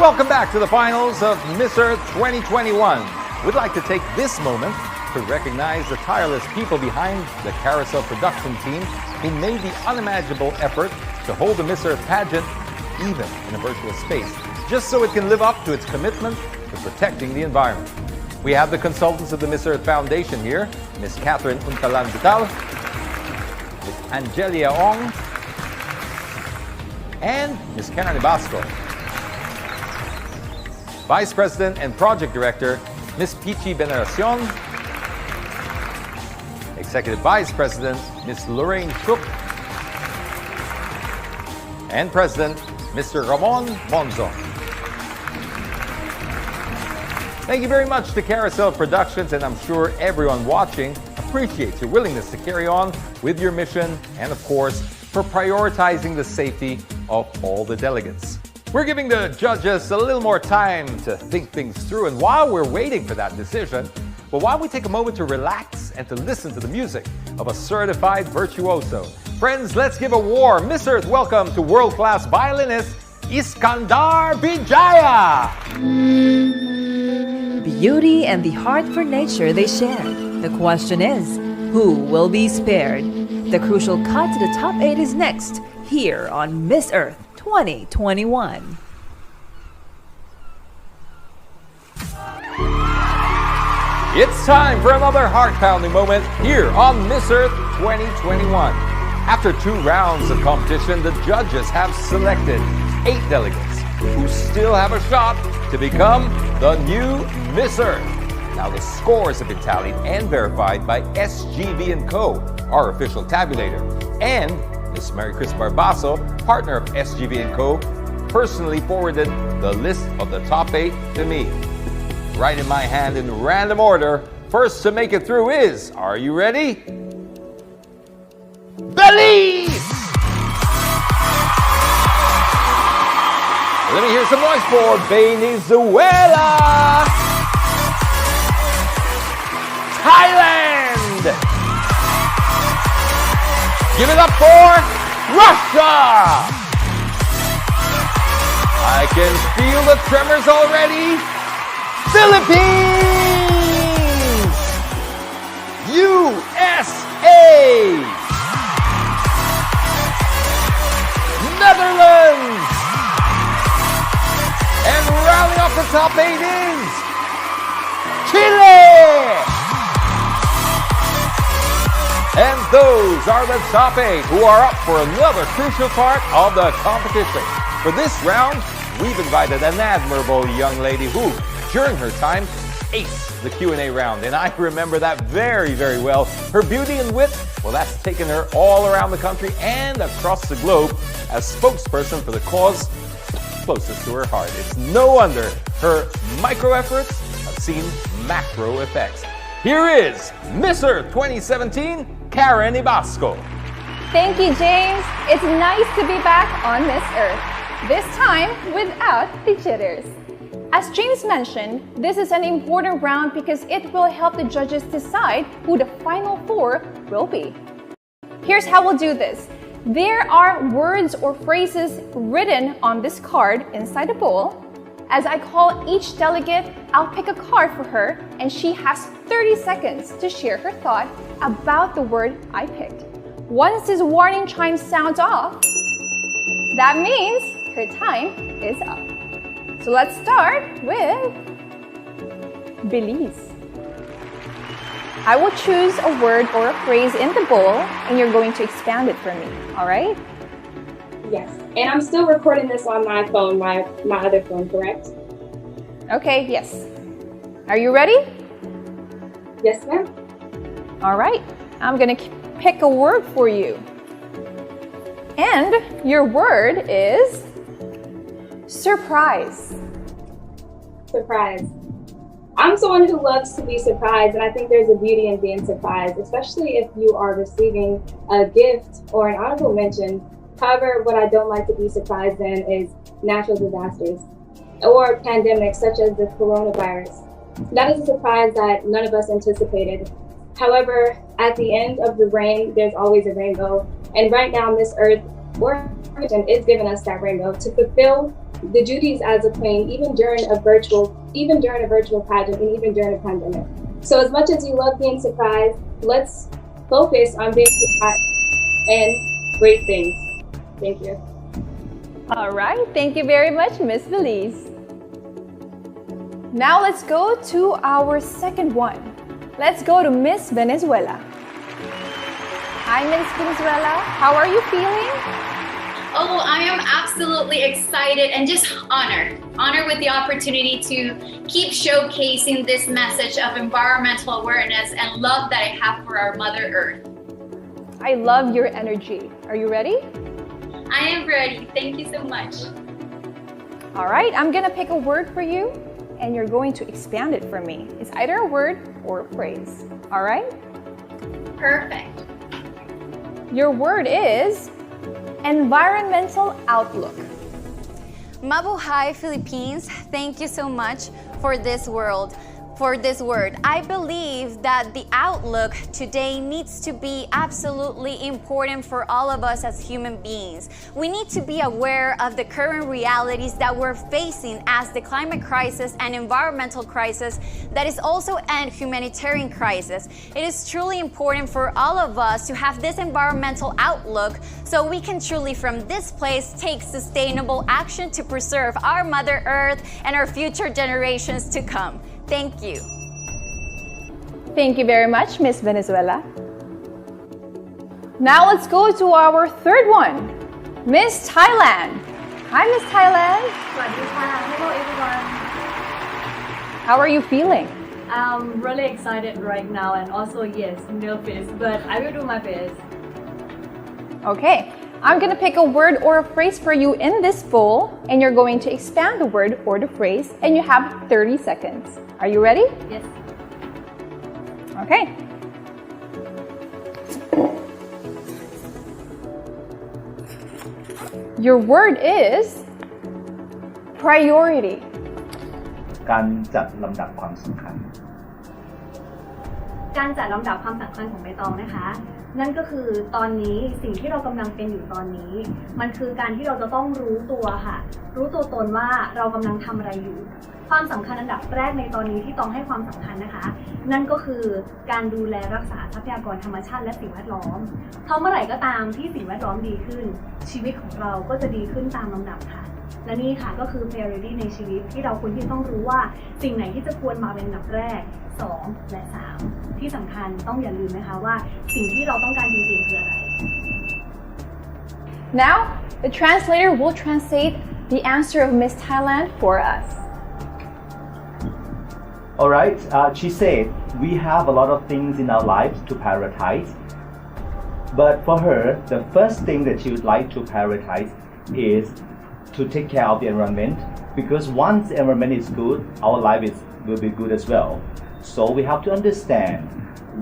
Welcome back to the finals of Miss Earth 2021. We'd like to take this moment to recognize the tireless people behind the Carousel production team who made the unimaginable effort to hold the Miss Earth pageant even in a virtual space, just so it can live up to its commitment to protecting the environment. We have the consultants of the Miss Earth Foundation here, Ms. Catherine Untalan Vital, Ms. Angelia Ong, and Ms. Karen Ibasco. Vice President and Project Director, Ms. Pichi Veneracion. Executive Vice President, Ms. Lorraine Cook. And President, Mr. Ramon Monzon. Thank you very much to Carousel Productions, and I'm sure everyone watching appreciates your willingness to carry on with your mission and, of course, for prioritizing the safety of all the delegates. We're giving the judges a little more time to think things through, and while we're waiting for that decision, well, why don't we take a moment to relax and to listen to the music of a certified virtuoso. Friends, let's give a warm Miss Earth welcome to world-class violinist Iskandar Vijaya. Beauty and the heart for nature they share. The question is, who will be spared? The crucial cut to the top 8 is next, here on Miss Earth 2021. It's time for another heart-pounding moment here on Miss Earth 2021. After 2 rounds of competition, the judges have selected 8 delegates who still have a shot to become the new Miss Earth. Now, the scores have been tallied and verified by SGV & Co., our official tabulator, and Ms. Mary Chris Barbaso, partner of SGV & Co., personally forwarded the list of the top 8 to me. Right in my hand in random order, first to make it through is, are you ready? Belize! Let me hear some noise for Venezuela! Thailand! Give it up for Russia! I can feel the tremors already. Philippines! USA! Netherlands! And rounding off the top 8 is Chile! And those are the top 8 who are up for another crucial part of the competition. For this round, we've invited an admirable young lady who, during her time, aced the Q&A round. And I remember that very, very well. Her beauty and wit, well, that's taken her all around the country and across the globe as spokesperson for the cause closest to her heart. It's no wonder her micro efforts have seen macro effects. Here is Miss Earth 2017, Karen Ibasco. Thank you, James. It's nice to be back on Miss Earth, this time without the jitters. As James mentioned, this is an important round because it will help the judges decide who the final 4 will be. Here's how we'll do this. There are words or phrases written on this card inside the bowl. As I call each delegate, I'll pick a card for her, and she has 30 seconds to share her thought about the word I picked. Once this warning chime sounds off, that means her time is up. So let's start with Belize. I will choose a word or a phrase in the bowl, and you're going to expand it for me, all right? Yes, and I'm still recording this on my phone, my other phone, correct? Okay, yes. Are you ready? Yes, ma'am. All right, I'm gonna pick a word for you. And your word is surprise. Surprise. I'm someone who loves to be surprised, and I think there's a beauty in being surprised, especially if you are receiving a gift or an honorable mention. However, what I don't like to be surprised in is natural disasters or pandemics such as the coronavirus. That is a surprise that none of us anticipated. However, at the end of the rain, there's always a rainbow. And right now, Miss Earth, Washington, is giving us that rainbow to fulfill the duties as a queen, even during a virtual pageant, and even during a pandemic. So as much as you love being surprised, let's focus on being surprised and great things. Thank you. All right, thank you very much, Miss Belize. Now let's go to our second one. Let's go to Miss Venezuela. Hi, Miss Venezuela. How are you feeling? Oh, I am absolutely excited and just honored with the opportunity to keep showcasing this message of environmental awareness and love that I have for our Mother Earth. I love your energy. Are you ready? I am ready. Thank you so much. All right, I'm gonna pick a word for you and you're going to expand it for me. It's either a word or a phrase. All right? Perfect. Your word is environmental outlook. Mabuhay Philippines, thank you so much for this word. I believe that the outlook today needs to be absolutely important for all of us as human beings. We need to be aware of the current realities that we're facing as the climate crisis and environmental crisis that is also a humanitarian crisis. It is truly important for all of us to have this environmental outlook so we can truly from this place take sustainable action to preserve our Mother Earth and our future generations to come. Thank you. Thank you very much, Miss Venezuela. Now let's go to our third one, Miss Thailand. Hi, Miss Thailand. Hello, everyone. How are you feeling? I'm really excited right now and also, yes, nervous, but I will do my best. Okay, I'm gonna pick a word or a phrase for you in this bowl, and you're going to expand the word or the phrase, and you have 30 seconds. Are you ready? Yes. Okay. Your word is priority. การจัดลำดับความสำคัญ การจัดลำดับความสำคัญของใบตองนะคะ นั่นก็คือตอนนี้สิ่งที่เรากำลังเป็นอยู่ตอนนี้ มันคือการที่เราจะต้องรู้ตัวค่ะ รู้ตัวตนว่าเรากำลังทำอะไรอยู่ ความสำคัญอันดับแรกในตอนนี้ที่ต้องให้ความสำคัญนะคะ นั่นก็คือการดูแลรักษาทรัพยากรธรรมชาติและสิ่งแวดล้อมเพราะเมื่อไหร่ก็ตามที่สิ่งแวดล้อมดีขึ้น ชีวิตของเราก็จะดีขึ้นตามลำดับค่ะ และนี่ค่ะก็คือ priority ในชีวิตที่เราควรที่ต้องรู้ว่าสิ่งไหนที่จะควรมาเป็นอันดับแรก 2 และ 3 ที่สำคัญต้องอย่าลืมนะคะว่าสิ่งที่เราต้องการจริงๆคืออะไร Now, the translator will translate the answer of Miss Thailand for us. Alright, she said, we have a lot of things in our lives to prioritize. But for her, the first thing that she would like to prioritize is to take care of the environment. Because once the environment is good, our life will be good as well. So we have to understand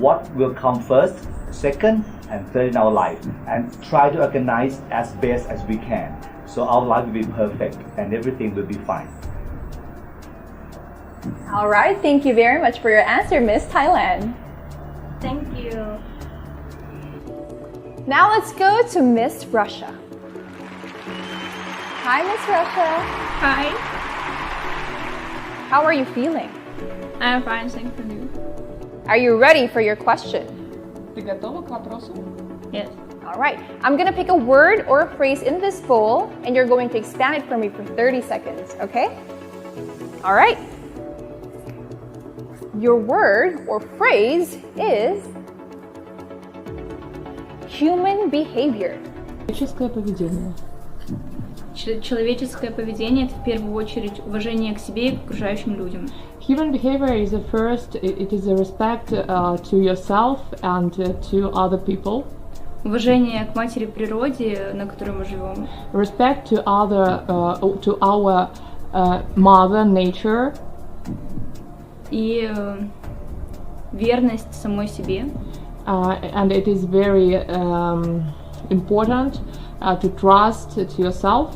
what will come first, second, and third in our life. And try to organize as best as we can. So our life will be perfect and everything will be fine. All right, thank you very much for your answer, Miss Thailand. Thank you. Now let's go to Miss Russia. Hi, Miss Russia. Hi, How are you feeling? I'm fine, thank you. Are you ready for your question? ¿Ты готова к вопросу? Yes. All right, I'm gonna pick a word or a phrase in this bowl, and you're going to expand it for me for 30 seconds, okay? All right. Your word or phrase is human behavior. Человеческое поведение. Человеческое поведение – это в первую очередь уважение к себе и к окружающим людям. Human behavior is the first, it is a respect to yourself and to other people. Уважение к матери природе, на которой мы живем. Respect to to our mother nature. И верность самой себе. And it is very important to trust to yourself.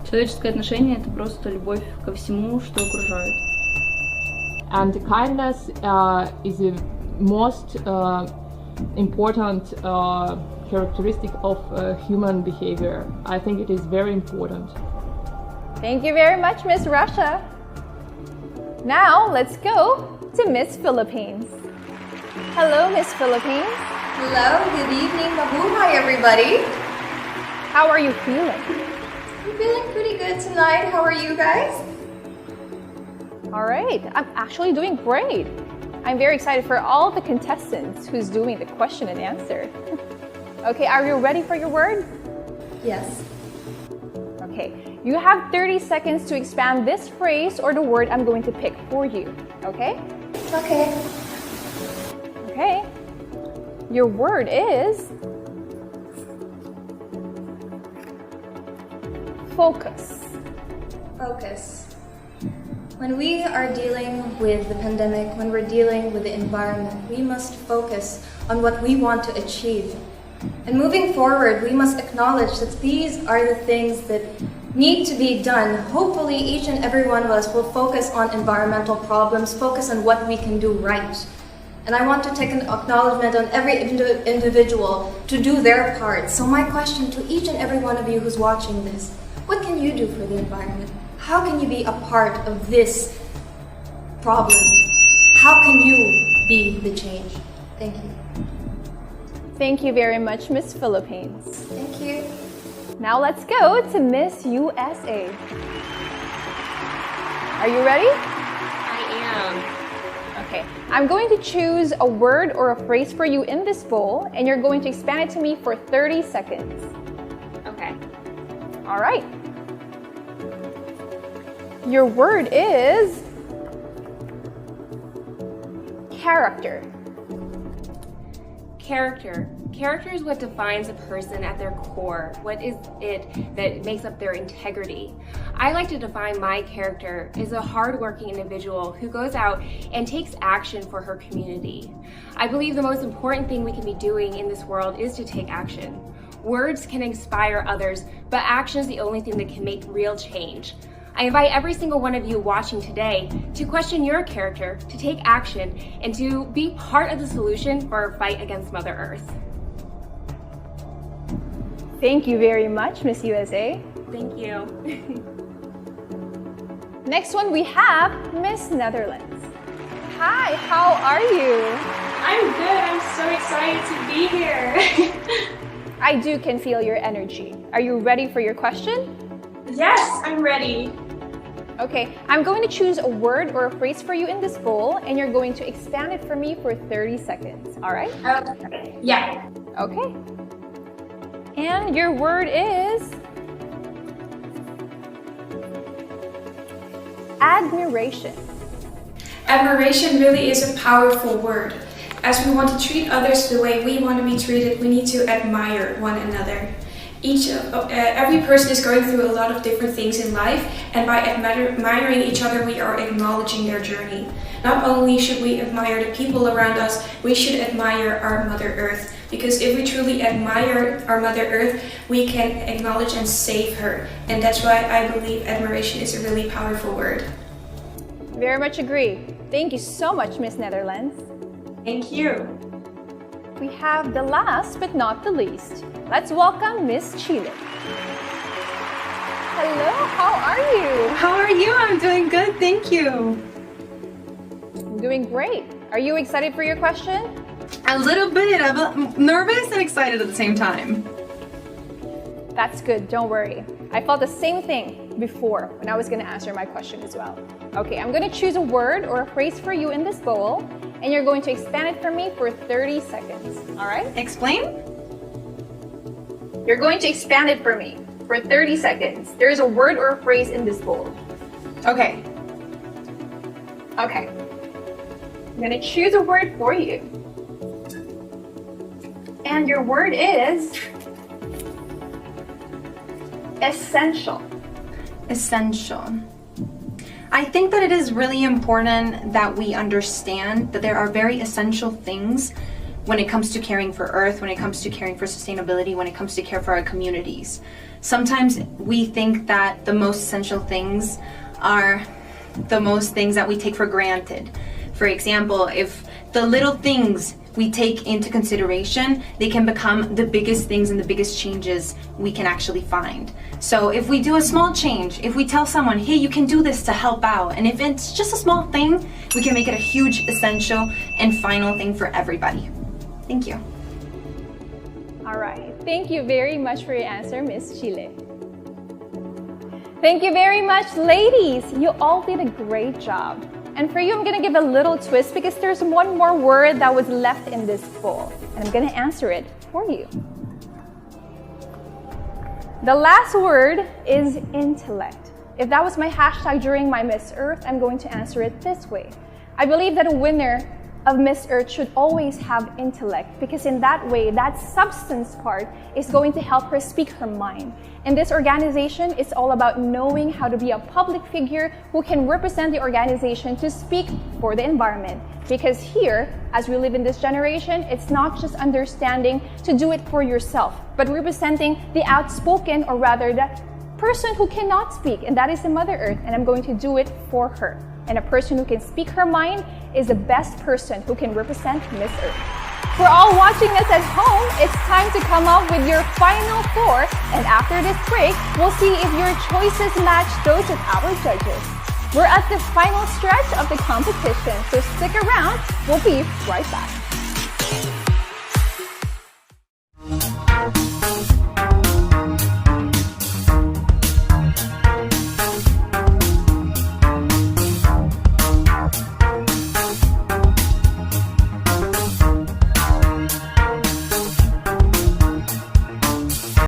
Человеческое отношение – это просто любовь ко всему, что окружает. And kindness is the most important characteristic of human behavior. I think it is very important. Thank you very much, Miss Russia. Now, let's go to Miss Philippines. Hello, Miss Philippines. Hello, good evening, mabuhay everybody. How are you feeling? I'm feeling pretty good tonight. How are you guys? All right, I'm actually doing great. I'm very excited for all the contestants who's doing the question and answer. Okay, are you ready for your word? Yes. Okay, you have 30 seconds to expand this phrase or the word I'm going to pick for you. Okay? Okay. Okay. Your word is focus. Focus. When we are dealing with the pandemic, when we're dealing with the environment, we must focus on what we want to achieve. And moving forward, we must acknowledge that these are the things that need to be done. Hopefully, each and every one of us will focus on environmental problems, focus on what we can do right. And I want to take an acknowledgement on every individual to do their part. So my question to each and every one of you who's watching this, what can you do for the environment? How can you be a part of this problem? How can you be the change? Thank you. Thank you very much, Miss Philippines. Thank you. Now let's go to Miss USA. Are you ready? I am. Okay, I'm going to choose a word or a phrase for you in this bowl, and you're going to expand it to me for 30 seconds. Okay. All right. Your word is character. Character. Character is what defines a person at their core. What is it that makes up their integrity? I like to define my character as a hardworking individual who goes out and takes action for her community. I believe the most important thing we can be doing in this world is to take action. Words can inspire others, but action is the only thing that can make real change. I invite every single one of you watching today to question your character, to take action, and to be part of the solution for our fight against Mother Earth. Thank you very much, Miss USA. Thank you. Next one, we have Miss Netherlands. Hi, how are you? I'm good. I'm so excited to be here. I can feel your energy. Are you ready for your question? Yes, I'm ready. Okay, I'm going to choose a word or a phrase for you in this bowl, and you're going to expand it for me for 30 seconds. All right? Okay. Yeah. Okay. And your word is admiration. Admiration really is a powerful word. As we want to treat others the way we want to be treated, we need to admire one another. Every person is going through a lot of different things in life, and by admiring each other, we are acknowledging their journey. Not only should we admire the people around us, we should admire our Mother Earth. Because if we truly admire our Mother Earth, we can acknowledge and save her. And that's why I believe admiration is a really powerful word. Very much agree. Thank you so much, Miss Netherlands. Thank you. We have the last but not the least. Let's welcome Miss Chile. Hello, how are you? How are you? I'm doing good, thank you. I'm doing great. Are you excited for your question? A little bit. I'm nervous and excited at the same time. That's good, don't worry. I felt the same thing before when I was going to answer my question as well. Okay, I'm going to choose a word or a phrase for you in this bowl, and you're going to expand it for me for 30 seconds. All right? Explain? You're going to expand it for me for 30 seconds. There is a word or a phrase in this bowl. Okay. Okay. I'm going to choose a word for you. And your word is essential. Essential. I think that it is really important that we understand that there are very essential things when it comes to caring for Earth, when it comes to caring for sustainability, when it comes to care for our communities. Sometimes we think that the most essential things are the most things that we take for granted. For example, if the little things we take into consideration, they can become the biggest things and the biggest changes we can actually find. So if we do a small change, if we tell someone, hey, you can do this to help out, and if it's just a small thing, we can make it a huge, essential, and final thing for everybody. Thank you. All right. Thank you very much for your answer, Miss Chile. Thank you very much, ladies. You all did a great job. And for you, I'm gonna give a little twist because there's one more word that was left in this bowl. And I'm gonna answer it for you. The last word is intellect. If that was my hashtag during my Miss Earth, I'm going to answer it this way. I believe that a winner of Miss Earth should always have intellect, because in that way, that substance part is going to help her speak her mind. In this organization, it's all about knowing how to be a public figure who can represent the organization to speak for the environment. Because here, as we live in this generation, it's not just understanding to do it for yourself, but representing the outspoken, or rather the person who cannot speak, and that is the Mother Earth, and I'm going to do it for her. And a person who can speak her mind is the best person who can represent Miss Earth. For all watching us at home, it's time to come up with your final four, and after this break, we'll see if your choices match those of our judges. We're at the final stretch of the competition, so stick around, we'll be right back.